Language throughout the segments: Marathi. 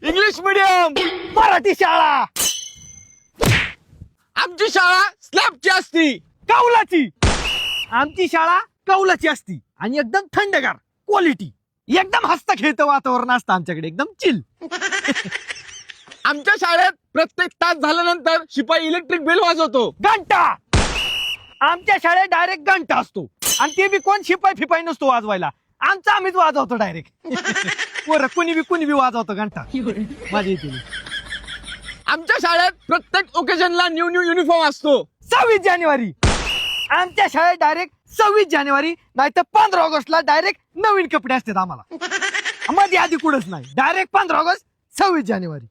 इंग्लिश मीडियम, मराठी शाळा, आमची शाळा स्लॅबची असती. कौलाची. आमची शाळा कौलाची असती आणि एकदम थंडगार क्वालिटी. एकदम हसता खेळतं वातावरण असतं आमच्याकडे, एकदम चिल. आमच्या शाळेत प्रत्येक तास झाल्यानंतर शिपाई इलेक्ट्रिक बेल वाजवतो. घंटा. आमच्या शाळेत डायरेक्ट घंटा असतो आणि ते बी कोण शिपाई फिपाई नसतो वाजवायला, आमचा आम्हीच वाजवतो डायरेक्ट. बरं, कुणी बी वाजवतो घंटा. माझ्या इथे आमच्या शाळेत प्रत्येक ओकेजनला न्यू युनिफॉर्म असतो. 26 जानेवारी. आमच्या शाळेत डायरेक्ट 26 जानेवारी नाही तर 15 ऑगस्टला डायरेक्ट नवीन कपडे असतात आम्हाला. मध्ये आधी कुठंच नाही, डायरेक्ट 15 ऑगस्ट 26 जानेवारी.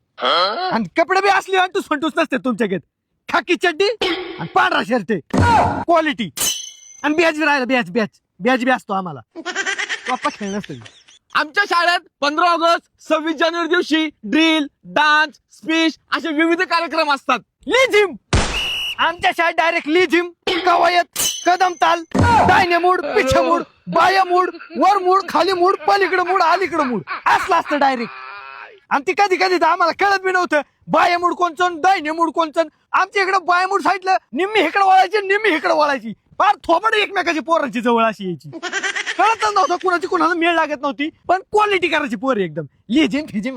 आणि कपडे बी असले अंटूस फंटूस नसते तुमच्याकडे. खाकी चड्डी आणि पांढरा शर्ट क्वालिटी. आणि बॅच बी राहिला, बॅच बी असतो आम्हाला. पप्पा खेळ नसतो. आमच्या शाळेत 15 ऑगस्ट 26 जानेवारी दिवशी ड्रिल, डान्स, स्पीच असे विविध कार्यक्रम असतात. लिझिम. आमच्या शाळेत डायरेक्ट लिझिम, कवायत, कदम ताल, दाहिने मूड, पिछे मूड, बाया मूड, वर मूड, खाली मूड, पलीकडे मूड, अलीकडे मूड असलं असतं डायरेक्ट. आणि ती कधी तर आम्हाला कळत बी नव्हतं बाया मूड कोणचं, दाहिने मूड कोणचं. आमच्या इकडे बाया मूड साईडला निम्मी इकडे वळायची, निम्मी इकडे वळायची. फार थोबड एकमेकाची पोरांची जवळ अशी यायची. कळतच नव्हतं कुणाची कुणाला मेळ लागत नव्हती, पण क्वालिटी करायची पोर एकदम. लिझिम फिजिम